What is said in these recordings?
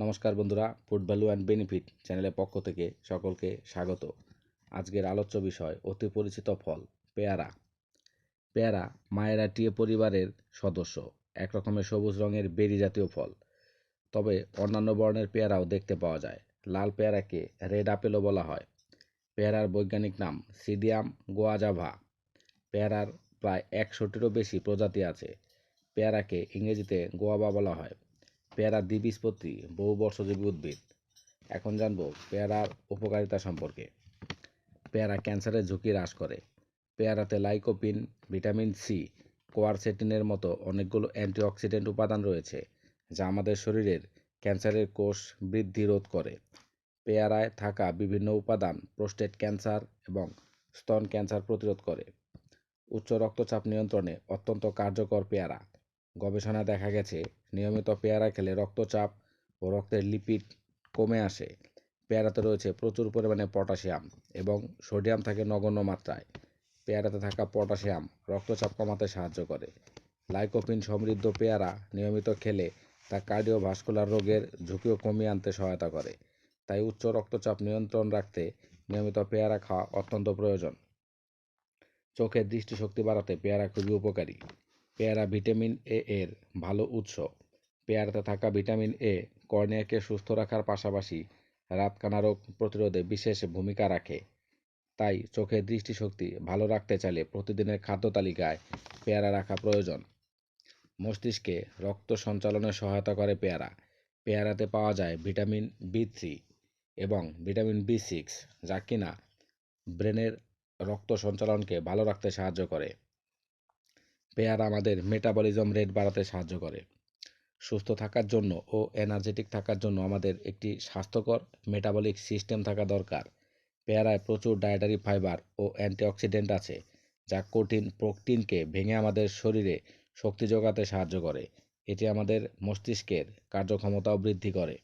নমস্কার বন্ধুরা, food value and benefit চ্যানেলের পক্ষ থেকে সকলকে স্বাগত। আজকের আলোচ্য বিষয় অতি পরিচিত ফল পেয়ারা। পেয়ারা মায়েরাটিয়ে পরিবারের সদস্য, এক রকমের সবুজ রঙের বেরি জাতীয় ফল। তবে অন্যান্য বর্ণের পেয়ারাও দেখতে পাওয়া যায়। লাল পেয়ারাকে রেড আপেলও বলা হয়। পেয়ারার বৈজ্ঞানিক নাম সিডিয়াম গোয়াজাভা। পেয়ারার প্রায় 100টিরও বেশি প্রজাতি আছে। পেয়ারাকে ইংরেজিতে গোয়াভা বলা হয়। পেয়ারা দ্বিবীজপত্রী বহুবর্ষজীবী উদ্ভিদ। এখন জানবো পেয়ারার উপকারিতা সম্পর্কে। পেয়ারা ক্যান্সারের ঝুঁকি হ্রাস করে। পেয়ারাতে লাইকোপিন, ভিটামিন সি, কোয়ারসেটিনের মতো অনেকগুলো অ্যান্টিঅক্সিডেন্ট উপাদান রয়েছে, যা আমাদের শরীরের ক্যান্সারের কোষ বৃদ্ধি রোধ করে। পেয়ারায় থাকা বিভিন্ন উপাদান প্রোস্টেট ক্যান্সার এবং স্তন ক্যান্সার প্রতিরোধ করে। উচ্চ রক্তচাপ নিয়ন্ত্রণে অত্যন্ত কার্যকর পেয়ারা। গবেষণায় দেখা গেছে নিয়মিত পেয়ারা খেলে রক্তচাপ ও রক্তের লিপিড কমে আসে। পেয়ারাতে রয়েছে প্রচুর পরিমাণে পটাশিয়াম এবং সোডিয়াম থাকে নগণ্য মাত্রায়। পেয়ারাতে থাকা পটাশিয়াম রক্তচাপ কমাতে সাহায্য করে। লাইকোপিন সমৃদ্ধ পেয়ারা নিয়মিত খেলে তা কার্ডিওভাস্কুলার রোগের ঝুঁকিও কমিয়ে আনতে সহায়তা করে। তাই উচ্চ রক্তচাপ নিয়ন্ত্রণ রাখতে নিয়মিত পেয়ারা খাওয়া অত্যন্ত প্রয়োজন। চোখের দৃষ্টিশক্তি বাড়াতে পেয়ারা খুবই উপকারী। পেয়ারা ভিটামিন এ এর ভালো উৎস। পেয়ারাতে থাকা ভিটামিন এ কর্নিয়াকে সুস্থ রাখার পাশাপাশি রাতকানা রোগ প্রতিরোধে বিশেষ ভূমিকা রাখে। তাই চোখের দৃষ্টিশক্তি ভালো রাখতে চাইলে প্রতিদিনের খাদ্য তালিকায় পেয়ারা রাখা প্রয়োজন। মস্তিষ্কে রক্ত সঞ্চালনে সহায়তা করে পেয়ারা। পেয়ারাতে পাওয়া যায় ভিটামিন বি3 এবং ভিটামিন বি6, যা কিনা ব্রেনের রক্ত সঞ্চালনকে ভালো রাখতে সাহায্য করে। পেয়ারা আমাদের মেটাবলিজম রেট বাড়াতে সাহায্য করে। সুস্থ থাকার জন্য ও এনার্জেটিক থাকার জন্য আমাদের একটি স্বাস্থ্যকর মেটাবলিক সিস্টেম থাকা দরকার। পেয়ারায় প্রচুর ডায়েটারি ফাইবার ও অ্যান্টিঅক্সিডেন্ট আছে, যা কঠিন প্রোটিনকে ভেঙে আমাদের শরীরে শক্তি যোগাতে সাহায্য করে। এটি আমাদের মস্তিষ্কের কার্যক্ষমতাও বৃদ্ধি করে।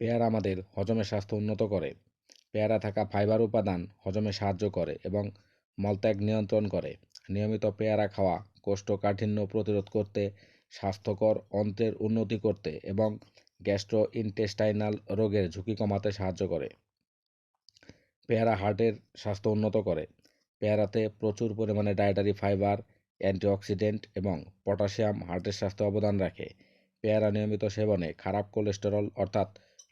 পেয়ারা আমাদের হজমের স্বাস্থ্য উন্নত করে। পেয়ারা থাকা ফাইবার উপাদান হজমে সাহায্য করে এবং মলত্যাগ নিয়ন্ত্রণ করে। নিয়মিত পেয়ারা খাওয়া কোষ্ঠকাঠিন্য প্রতিরোধ করতে, স্বাস্থ্যকর অন্ত্রের উন্নতি করতে এবং গ্যাস্ট্রোইন্টেস্টাইনাল রোগের ঝুঁকি কমাতে সাহায্য করে। পেয়ারা হার্টের স্বাস্থ্য উন্নত করে। পেয়ারাতে প্রচুর পরিমাণে ডায়েটারি ফাইবার, অ্যান্টিঅক্সিডেন্ট এবং পটাশিয়াম হৃদয়ের স্বাস্থ্যে অবদান রাখে। পেয়ারা নিয়মিত সেবনে খারাপ কোলেস্টেরল অর্থাৎ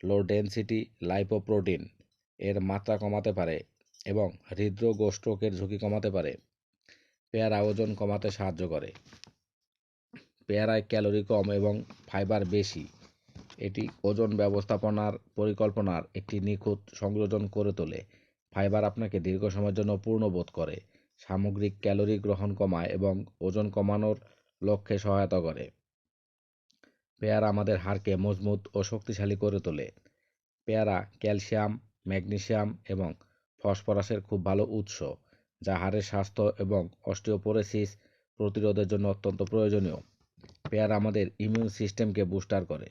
লো ডেনসিটি লাইপোপ্রোটিন এর মাত্রা কমাতে পারে এবং হৃদরোগ ও স্ট্রোকের ঝুঁকি কমাতে পারে। পেয়ারা ওজন কমাতে সাহায্য করে। পেয়ারায় ক্যালোরি কম এবং ফাইবার বেশি। এটি ওজন ব্যবস্থাপনার পরিকল্পনার একটি নিখুঁত সংযোজন করে তোলে। ফাইবার আপনাকে দীর্ঘ সময়ের জন্য পূর্ণ বোধ করে, সামগ্রিক ক্যালোরি গ্রহণ কমায় এবং ওজন কমানোর লক্ষ্যে সহায়তা করে। পেয়ারা আমাদের হাড়কে মজবুত ও শক্তিশালী করে তোলে। পেয়ারা ক্যালসিয়াম, ম্যাগনেসিয়াম এবং ফসফরাসের খুব ভালো উৎস, যা হাড়ের স্বাস্থ্য এবং অস্টিওপোরোসিস প্রতিরোধের জন্য অত্যন্ত প্রয়োজনীয়। পেয়ারা আমাদের ইমিউন সিস্টেমকে বুস্টার করে।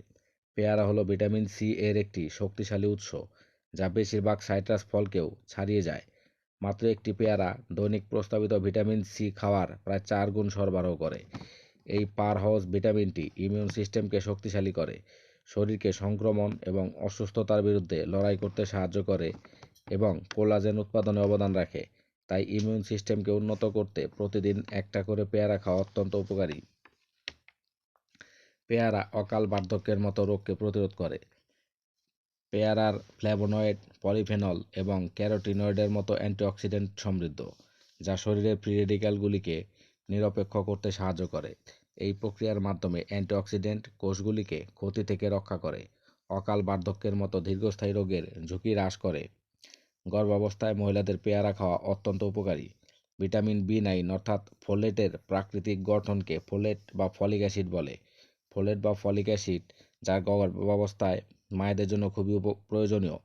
পেয়ারা হলো ভিটামিন সি এর একটি শক্তিশালী উৎস, যা বেশিরভাগ সাইট্রাস ফলকেও ছাড়িয়ে যায়। মাত্র একটি পেয়ারা দৈনিক প্রস্তাবিত ভিটামিন সি খাওয়ার প্রায় 4 গুণ সরবরাহ করে। এই পাওয়ারহাউস ভিটামিনটি ইমিউন সিস্টেমকে শক্তিশালী করে, শরীরকে সংক্রমণ এবং অসুস্থতার বিরুদ্ধে লড়াই করতে সাহায্য করে এবং কোলাজেন উৎপাদনে অবদান রাখে। তাই ইমিউন সিস্টেমকে উন্নত করতে প্রতিদিন একটা করে পেয়ারা খাওয়া অত্যন্ত উপকারী। পেয়ারা অকাল বার্ধক্যের মতো রোগকে প্রতিরোধ করে। পেয়ারার ফ্ল্যাভোনয়েড, পলিফেনল এবং ক্যারোটিনয়েডের মতো অ্যান্টিঅক্সিডেন্ট সমৃদ্ধ, যা শরীরের ফ্রি রেডিক্যালগুলিকে নিরপেক্ষ করতে সাহায্য করে। এই প্রক্রিয়ার মাধ্যমে অ্যান্টিঅক্সিডেন্ট কোষগুলিকে ক্ষতি থেকে রক্ষা করে, অকাল বার্ধক্যের মতো দীর্ঘস্থায়ী রোগের ঝুঁকি হ্রাস করে। গর্ভাবস্থায় মহিলাদের পেয়ারা খাওয়া অত্যন্ত উপকারী। ভিটামিন বি9 অর্থাৎ ফোলেটের প্রাকৃতিক গঠনকে ফোলেট বা ফলিক অ্যাসিড বলে। ফোলেট বা ফলিক অ্যাসিড, যা গর্ভাবস্থায় মায়েদের জন্য খুবই প্রয়োজনীয়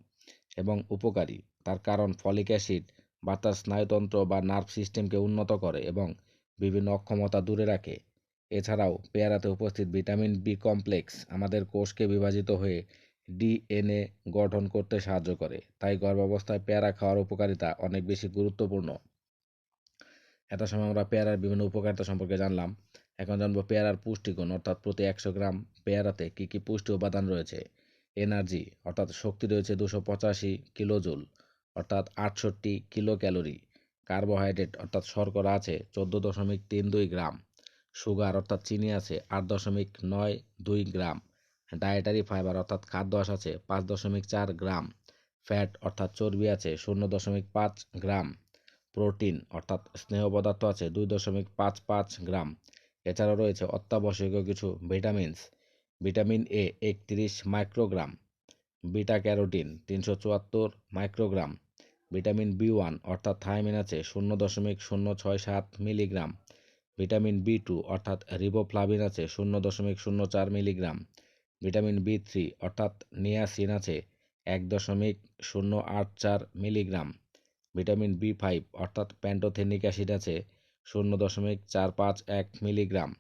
এবং উপকারী। তার কারণ ফলিক অ্যাসিড তার স্নায়ুতন্ত্র বা নার্ভ সিস্টেমকে উন্নত করে এবং বিভিন্ন অক্ষমতা দূরে রাখে। এছাড়াও পেয়ারাতে উপস্থিত ভিটামিন বি কমপ্লেক্স আমাদের কোষকে বিভাজিত হয়ে ডিএনএ গঠন করতে সাহায্য করে। তাই গর্ভাবস্থায় পেয়ারা খাওয়ার উপকারিতা অনেক বেশি গুরুত্বপূর্ণ। এত সময় আমরা পেয়ারার বিভিন্ন উপকারিতা সম্পর্কে জানলাম। এখন জানবো পেয়ারার পুষ্টিগুণ, অর্থাৎ প্রতি 100 গ্রাম পেয়ারাতে কী কী পুষ্টি উপাদান রয়েছে। এনার্জি অর্থাৎ শক্তি রয়েছে 285 কিলোজুল অর্থাৎ 68 কিলো ক্যালোরি। কার্বোহাইড্রেট অর্থাৎ শর্করা আছে 14.32 গ্রাম। সুগার অর্থাৎ চিনি আছে 8.92 গ্রাম। ডায়েটারি ফাইবার অর্থাৎ খাদ্য আঁশ আছে 5.4 গ্রাম। ফ্যাট অর্থাৎ চর্বি আছে 0.5 গ্রাম। প্রোটিন অর্থাৎ স্নেহ পদার্থ আছে 2.55 গ্রাম। এছাড়াও রয়েছে অত্যাবশ্যকীয় কিছু vitamins. Vitamin A 31 microgram. Beta carotene 374 microgram. Vitamin B one অর্থাৎ থায়ামিন আছে 0.067 মিলিগ্রাম। ভিটামিন বি2 অর্থাৎ রিবোফ্লাভিন আছে 0.04 মিলিগ্রাম। ভিটামিন বি3 অর্থাৎ নিয়াসিন আছে 1.084 মিলিগ্রাম। ভিটামিন বি5 অর্থাৎ প্যান্টোথেনিক অ্যাসিড আছে 0.451 মিলিগ্রাম।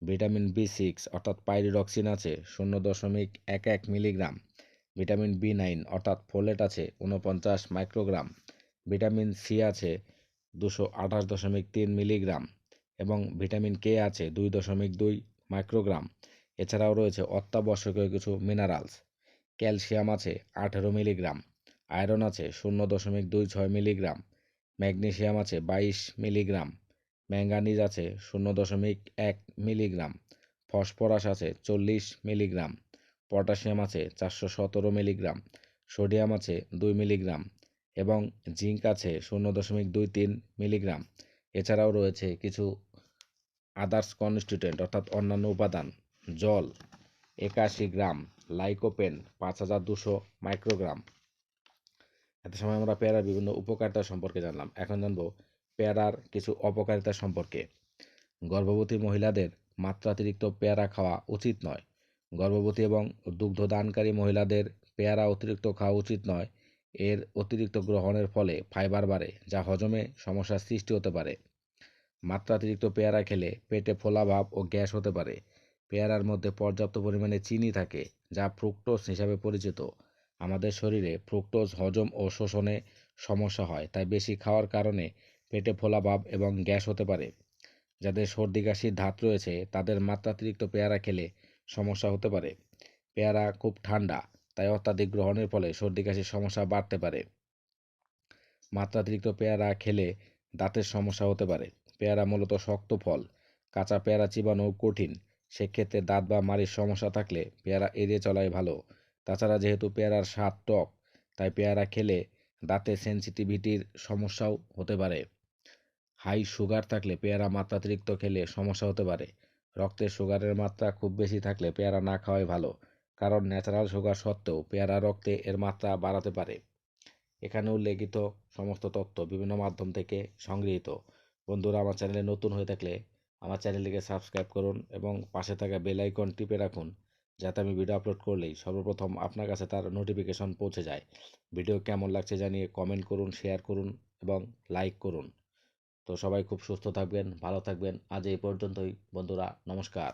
ভিটামিন বি6 অর্থাৎ পাইরিডক্সিন আছে 0.11 মিলিগ্রাম। ভিটামিন বি9 অর্থাৎ ফোলেট আছে 49 মাইক্রোগ্রাম। ভিটামিন সি আছে 228.3 মিলিগ্রাম এবং ভিটামিন কে আছে 2.2 মাইক্রোগ্রাম। এছাড়াও রয়েছে অত্যাবশ্যকীয় কিছু মিনারেলস। ক্যালসিয়াম আছে 18 মিলিগ্রাম। আয়রন আছে 0.26 মিলিগ্রাম। ম্যাগনেসিয়াম আছে 22 মিলিগ্রাম। ম্যাঙ্গানিজ আছে 0.1 মিলিগ্রাম। ফসফরাস আছে 40 মিলিগ্রাম। পটাশিয়াম আছে 417 মিলিগ্রাম। সোডিয়াম আছে 2 মিলিগ্রাম এবং জিঙ্ক আছে 0.23 মিলিগ্রাম। এছাড়াও রয়েছে কিছু আদার্স কনস্টিটিউয়েন্ট অর্থাৎ অন্যান্য উপাদান। জল 81 গ্রাম। Lycopene 5200 microgram. এত সময় আমরা পেয়ারার বিভিন্ন উপকারিতা সম্পর্কে জানলাম। এখন জানবো পেয়ারার কিছু অপকারিতা সম্পর্কে। গর্ভবতী মহিলাদের মাত্রাতিরিক্ত পেয়ারা খাওয়া উচিত নয়। গর্ভবতী এবং দুগ্ধদানকারী মহিলাদের পেয়ারা অতিরিক্ত খাওয়া উচিত নয়। এর অতিরিক্ত গ্রহণের ফলে ফাইবার বাড়ে, যা হজমে সমস্যার সৃষ্টি হতে পারে। মাত্রাতিরিক্ত পেয়ারা খেলে পেটে ফোলাভাব ও গ্যাস হতে পারে। পেয়ারার মধ্যে পর্যাপ্ত পরিমাণে চিনি থাকে, যা ফ্রুক্টোজ হিসাবে পরিচিত। আমাদের শরীরে ফ্রুক্টোজ হজম ও শোষণে সমস্যা হয়, তাই বেশি খাওয়ার কারণে পেটে ফোলাভাব এবং গ্যাস হতে পারে। যাদের সর্দি কাশির ধাত রয়েছে তাদের মাত্রাতিরিক্ত পেয়ারা খেলে সমস্যা হতে পারে। পেয়ারা খুব ঠান্ডা, তাই অত্যাধিক গ্রহণের ফলে সর্দি কাশির সমস্যা বাড়তে পারে। মাত্রাতিরিক্ত পেয়ারা খেলে দাঁতের সমস্যা হতে পারে। পেয়ারা মূলত শক্ত ফল, কাঁচা পেয়ারা চিবানো কঠিন। সেক্ষেত্রে দাঁত বা মাড়ির সমস্যা থাকলে পেয়ারা এড়িয়ে চলাই ভালো। তাছাড়া যেহেতু পেয়ারার স্বাদ টক, তাই পেয়ারা খেলে দাঁতের সেনসিটিভিটির সমস্যাও হতে পারে। হাই সুগার থাকলে পেয়ারা মাত্রাতিরিক্ত খেলে সমস্যা হতে পারে। রক্তে সুগারের মাত্রা খুব বেশি থাকলে পেয়ারা না খাওয়াই ভালো, কারণ ন্যাচারাল সুগার সত্ত্বেও পেয়ারা রক্তে এর মাত্রা বাড়াতে পারে। এখানে উল্লেখিত সমস্ত তথ্য বিভিন্ন মাধ্যম থেকে সংগৃহীত। বন্ধুরা, আমার চ্যানেলে নতুন হয়ে থাকলে আমার চ্যানেলটিকে সাবস্ক্রাইব করুন এবং পাশে থাকা বেল আইকন টিপে রাখুন, যাতে আমি ভিডিও আপলোড করলেই সর্বপ্রথম আপনার কাছে তার নোটিফিকেশন পৌঁছে যায়। ভিডিও কেমন লাগছে জানিয়ে কমেন্ট করুন, শেয়ার করুন এবং লাইক করুন। তো সবাই খুব সুস্থ থাকবেন, ভালো থাকবেন। আজ এই পর্যন্তই বন্ধুরা, নমস্কার।